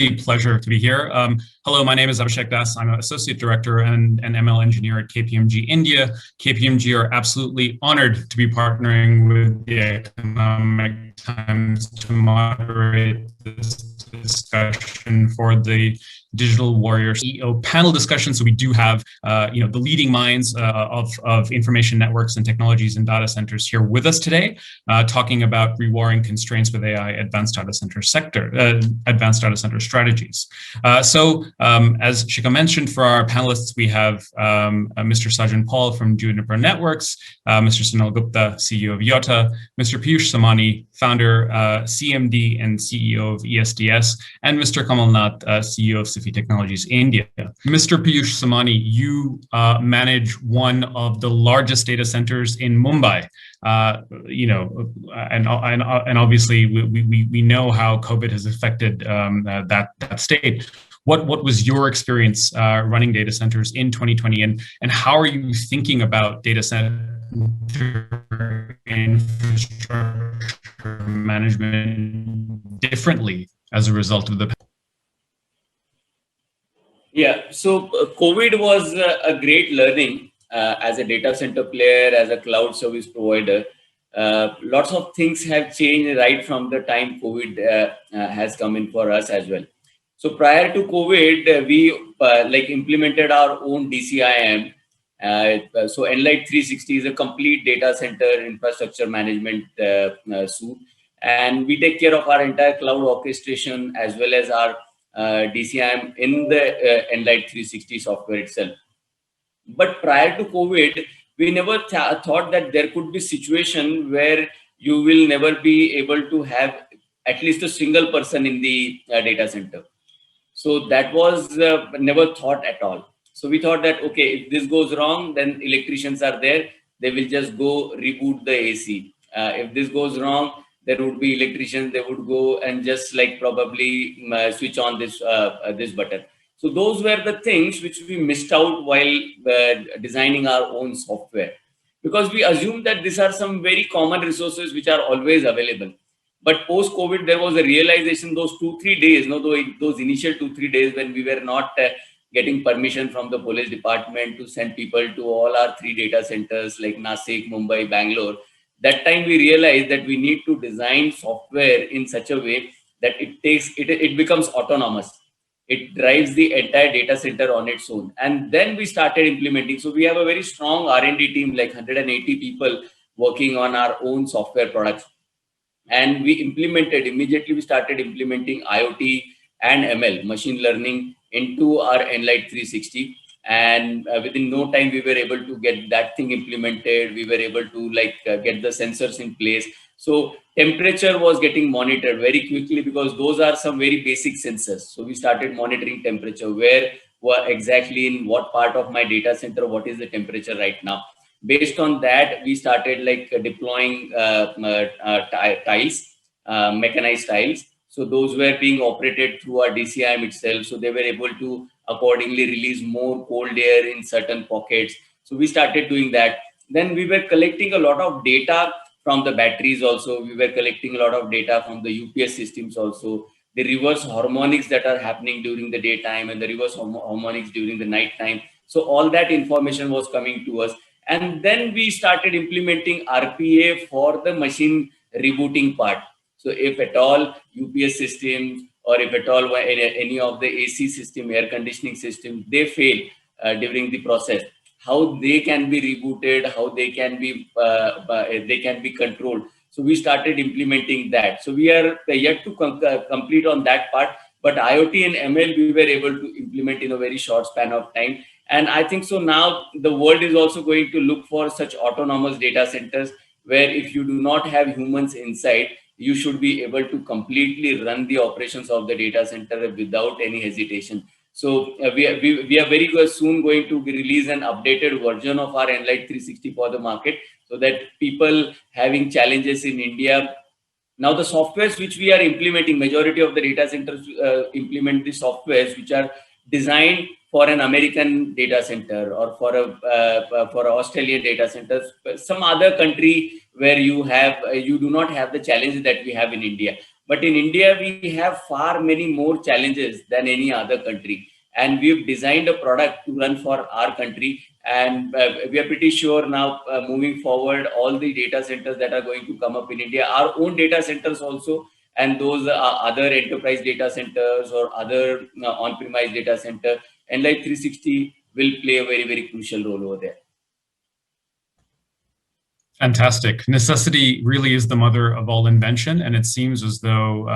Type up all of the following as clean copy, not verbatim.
really a pleasure to be here. Hello, my name is Abhishek Das. I'm an Associate Director and an ML Engineer at KPMG India. KPMG are absolutely honored to be partnering with the Economic Times to moderate this discussion for the Digital Warrior CEO panel discussion. So we do have, the leading minds of information networks and technologies and data centers here with us today, talking about rewarring constraints with AI, advanced data center strategies. As Shika mentioned, for our panelists, we have Mr. Sajan Paul from Juniper Networks, Mr. Sunil Gupta, CEO of Yota, Mr. Piyush Somani, founder, CMD and CEO of ESDS, and Mr. Kamal Nath, CEO of Technologies India. Mr. Piyush Somani, you manage one of the largest data centers in Mumbai. And obviously we know how COVID has affected that state. What was your experience running data centers in 2020, and how are you thinking about data center infrastructure management differently as a result of the? Yeah, so COVID was a great learning as a data center player, as a cloud service provider. Lots of things have changed right from the time COVID has come in for us as well. So prior to COVID, we implemented our own DCIM. So Enlight 360 is a complete data center infrastructure management suite, and we take care of our entire cloud orchestration as well as our DCIM in the Enlight 360 software itself. But prior to COVID, we never thought that there could be a situation where you will never be able to have at least a single person in the data center. So that was never thought at all. So we thought that, okay, if this goes wrong, then electricians are there. They will just go reboot the AC. If this goes wrong, there would be electricians, they would go and just probably switch on this button. So those were the things which we missed out while designing our own software, because we assumed that these are some very common resources which are always available. But post-COVID, there was a realization those 2-3 days, those initial 2-3 days when we were not getting permission from the police department to send people to all our 3 data centers like Nasik, Mumbai, Bangalore. That time we realized that we need to design software in such a way that it becomes autonomous. It drives the entire data center on its own. And then we started implementing. So we have a very strong R&D team, like 180 people working on our own software products. And immediately we started implementing IoT and ML, machine learning, into our Enlight 360. And within no time, we were able to get that thing implemented. We were able to get the sensors in place. So temperature was getting monitored very quickly, because those are some very basic sensors. So we started monitoring temperature, where exactly in what part of my data center, what is the temperature right now. Based on that, we started deploying tiles, mechanized tiles. So those were being operated through our DCIM itself. So they were able to accordingly release more cold air in certain pockets. So we started doing that. Then we were collecting a lot of data from the batteries also. We were collecting a lot of data from the UPS systems also. The reverse harmonics that are happening during the daytime and the reverse harmonics during the night time. So all that information was coming to us. And then we started implementing RPA for the machine rebooting part. So if at all UPS systems, or if at all any of the AC system, air conditioning system, they fail during the process, how they can be rebooted, how they can be controlled. So we started implementing that. So we are yet to complete on that part, but IoT and ML we were able to implement in a very short span of time. And I think so now the world is also going to look for such autonomous data centers, where if you do not have humans inside, you should be able to completely run the operations of the data center without any hesitation. So we are very soon going to release an updated version of our Enlight 360 for the market, so that people having challenges in India. Now the softwares which we are implementing, majority of the data centers implement the softwares which are designed for an American data center, or for an Australian data center, some other country where you do not have the challenge that we have in India. But in India, we have far many more challenges than any other country. And we've designed a product to run for our country. And we are pretty sure now, moving forward, all the data centers that are going to come up in India, our own data centers also, and those other enterprise data centers or other on-premise data center, Enlight 360 will play a very, very crucial role over there. Fantastic. Necessity really is the mother of all invention, and it seems as though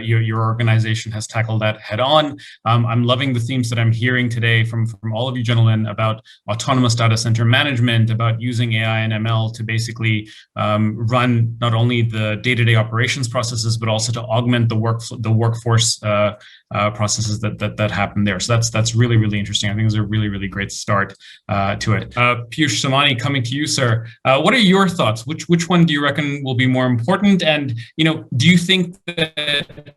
your organization has tackled that head on. I'm loving the themes that I'm hearing today from all of you gentlemen about autonomous data center management, about using AI and ML to basically run not only the day-to-day operations processes, but also to augment the workforce processes that happen there. So that's really, really interesting. I think it's a really, really great start to it. Piyush Somani, coming to you, sir. What are your thoughts? Which one do you reckon will be more important? And do you think that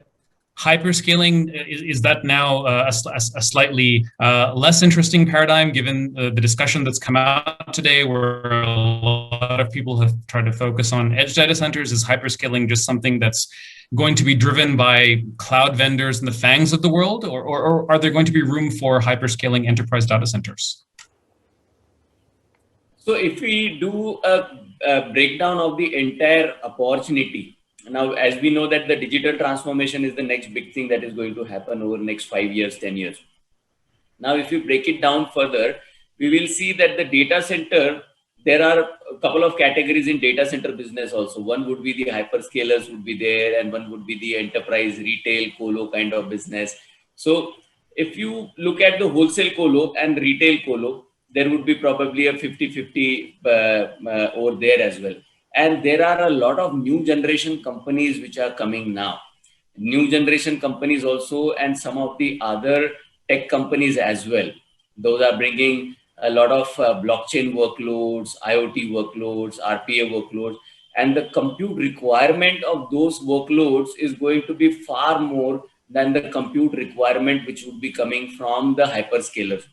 hyperscaling is that now a slightly less interesting paradigm, given the discussion that's come out today, where a lot of people have tried to focus on edge data centers? Is hyperscaling just something that's going to be driven by cloud vendors and the FANGs of the world, or are there going to be room for hyperscaling enterprise data centers? So if we do a breakdown of the entire opportunity, now, as we know that the digital transformation is the next big thing that is going to happen over the next 5 years, 10 years. Now, if you break it down further, we will see that the data center, there are a couple of categories in data center business also. One would be the hyperscalers would be there, and one would be the enterprise retail colo kind of business. So if you look at the wholesale colo and retail colo, there would be probably a 50-50 over there as well. And there are a lot of new generation companies which are coming now. New generation companies also, and some of the other tech companies as well. Those are bringing a lot of blockchain workloads, IoT workloads, RPA workloads, and the compute requirement of those workloads is going to be far more than the compute requirement which would be coming from the hyperscalers.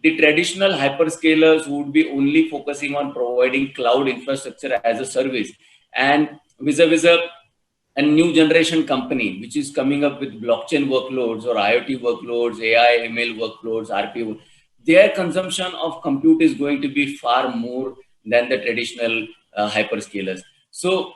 The traditional hyperscalers would be only focusing on providing cloud infrastructure as a service, and vis-a-vis a new generation company which is coming up with blockchain workloads or IoT workloads, AI, ML workloads, RPA, their consumption of compute is going to be far more than the traditional hyperscalers. So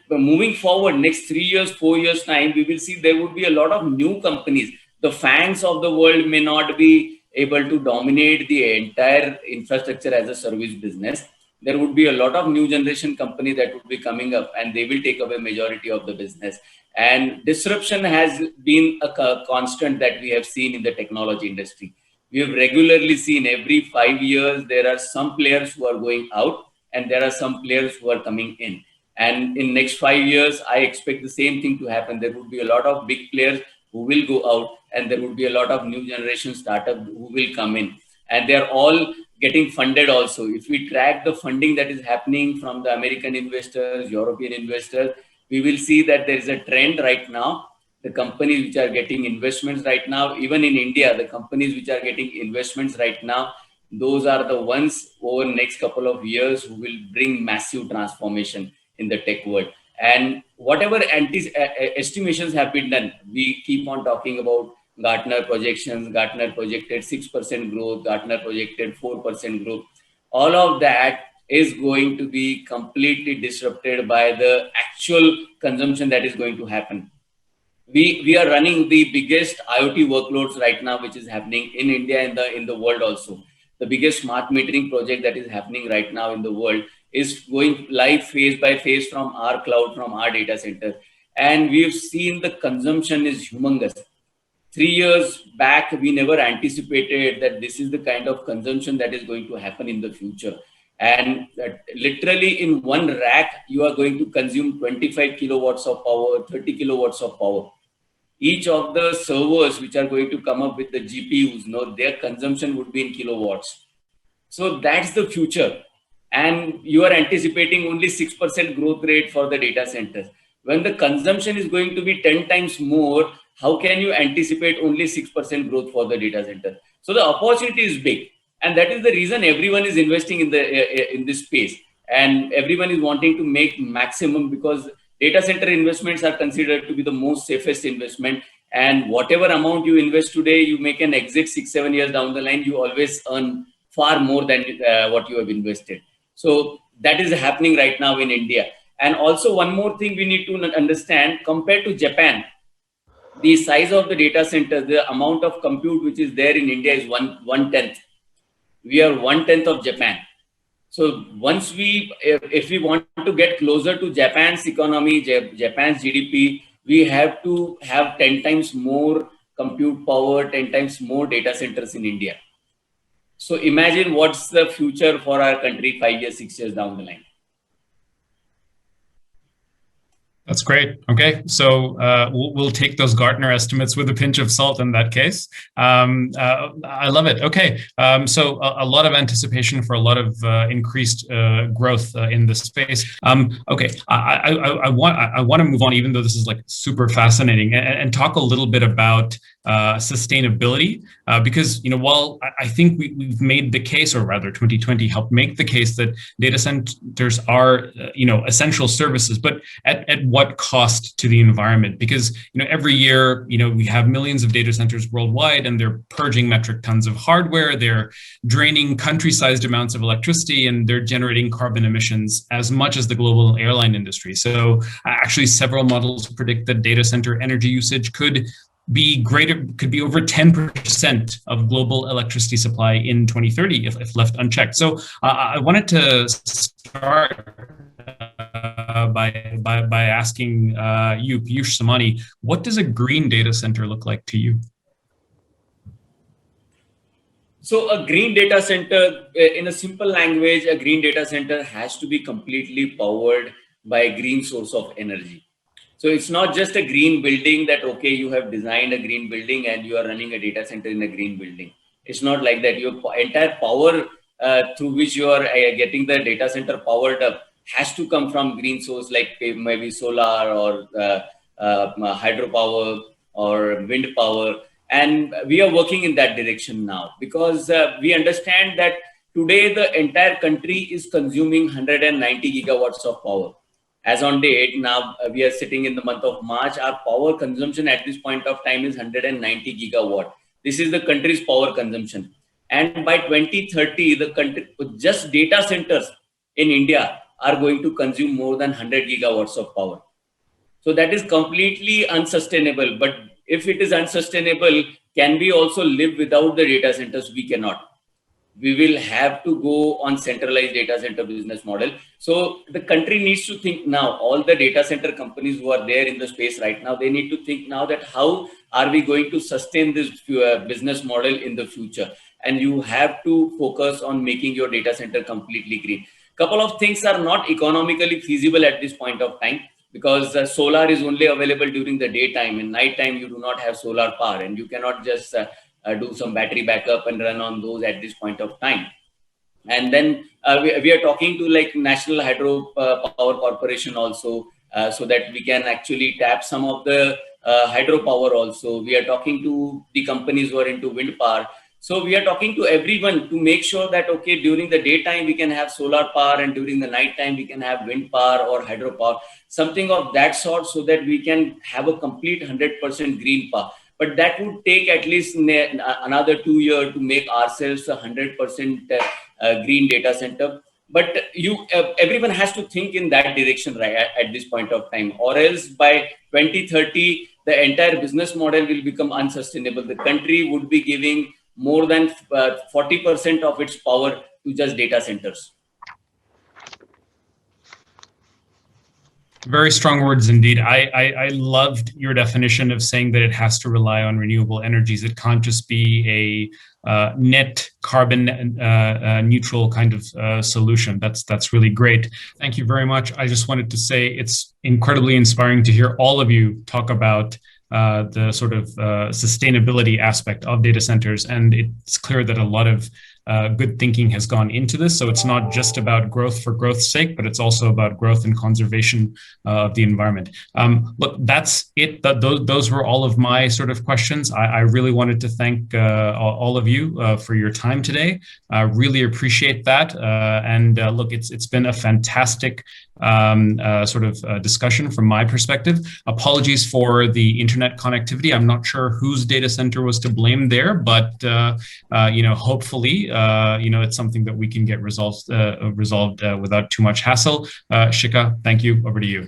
moving forward, next 3 years, 4 years time, we will see there would be a lot of new companies. The FANGs of the world may not be able to dominate the entire infrastructure as a service business. There would be a lot of new generation company that would be coming up, and they will take away majority of the business. And disruption has been a constant that we have seen in the technology industry. We have regularly seen every 5 years, there are some players who are going out and there are some players who are coming in. And in next 5 years, I expect the same thing to happen. There would be a lot of big players who will go out, and there would be a lot of new generation startup who will come in, and they're all getting funded also. If we track the funding that is happening from the American investors, European investors, we will see that there is a trend right now. The companies which are getting investments right now, even in India, the companies which are getting investments right now, those are the ones over the next couple of years who will bring massive transformation in the tech world. And whatever estimations have been done, we keep on talking about Gartner projections. Gartner projected 6% growth, Gartner projected 4% growth. All of that is going to be completely disrupted by the actual consumption that is going to happen. We are running the biggest IoT workloads right now, which is happening in India and in the world also. The biggest smart metering project that is happening right now in the world is going live phase by phase from our cloud, from our data center. And we've seen the consumption is humongous. 3 years back, we never anticipated that this is the kind of consumption that is going to happen in the future. And literally in one rack, you are going to consume 25 kilowatts of power, 30 kilowatts of power. Each of the servers which are going to come up with the GPUs, their consumption would be in kilowatts. So that's the future. And you are anticipating only 6% growth rate for the data centers. When the consumption is going to be 10 times more, how can you anticipate only 6% growth for the data center? So the opportunity is big. And that is the reason everyone is investing in this space. And everyone is wanting to make maximum, because Data center investments are considered to be the most safest investment. And whatever amount you invest today, you make an exit 6-7 years down the line, you always earn far more than what you have invested. So that is happening right now in India. And also one more thing we need to understand, compared to Japan, the size of the data centers, the amount of compute which is there in India is one tenth. We are 1/10 of Japan. So once if we want to get closer to Japan's economy, Japan's GDP, we have to have 10 times more compute power, 10 times more data centers in India. So imagine what's the future for our country 5 years, 6 years down the line. That's great. Okay, so we'll take those Gartner estimates with a pinch of salt in that case. I love it. Okay, so a lot of anticipation for a lot of increased growth in this space. Okay, I want to move on, even though this is like super fascinating, and talk a little bit about sustainability, because while I think we've made the case, or rather 2020 helped make the case, that data centers are essential services, but at what cost to the environment? Because every year we have millions of data centers worldwide, and they're purging metric tons of hardware, they're draining country-sized amounts of electricity, and they're generating carbon emissions as much as the global airline industry. So actually several models predict that data center energy usage could be over 10% of global electricity supply in 2030 if left unchecked. So I wanted to start by asking you, Piyush Somani, what does a green data center look like to you? So a green data center, in a simple language, a green data center has to be completely powered by a green source of energy. So it's not just a green building that, okay, you have designed a green building and you are running a data center in a green building. It's not like that. Your entire power through which you are getting the data center powered up has to come from green source, like maybe solar or hydropower or wind power. And we are working in that direction now, because we understand that today the entire country is consuming 190 gigawatts of power. As on date, now we are sitting in the month of March, our power consumption at this point of time is 190 gigawatt. This is the country's power consumption. And by 2030, the country, just data centers in India are going to consume more than 100 gigawatts of power. So that is completely unsustainable. But if it is unsustainable, can we also live without the data centers? We cannot. We will have to go on centralized data center business model. So the country needs to think now, all the data center companies who are there in the space right now, they need to think now that how are we going to sustain this business model in the future? And you have to focus on making your data center completely green. Couple of things are not economically feasible at this point of time, because solar is only available during the daytime. In nighttime, you do not have solar power, and you cannot just do some battery backup and run on those at this point of time. And then we are talking to like National Hydro Power Corporation also, so that we can actually tap some of the hydropower also. We are talking to the companies who are into wind power. So we are talking to everyone to make sure that, okay, during the daytime we can have solar power, and during the nighttime we can have wind power or hydropower, something of that sort, so that we can have a complete 100% green power. But that would take at least another 2 years to make ourselves a 100% green data center. But everyone has to think in that direction, right, at this point of time, or else by 2030, the entire business model will become unsustainable. The country would be giving more than 40% of its power to just data centers. Very strong words indeed. I loved your definition of saying that it has to rely on renewable energies. It can't just be a net carbon neutral kind of solution. That's really great. Thank you very much. I just wanted to say it's incredibly inspiring to hear all of you talk about the sort of sustainability aspect of data centers. And it's clear that a lot of good thinking has gone into this. So it's not just about growth for growth's sake, but it's also about growth and conservation of the environment. Look, that's it. Those were all of my sort of questions. I really wanted to thank all of you for your time today. I really appreciate that. And look, it's been a fantastic discussion from my perspective. Apologies for the internet connectivity. I'm not sure whose data center was to blame there, but hopefully, it's something that we can get resolved without too much hassle. Shika, thank you. Over to you.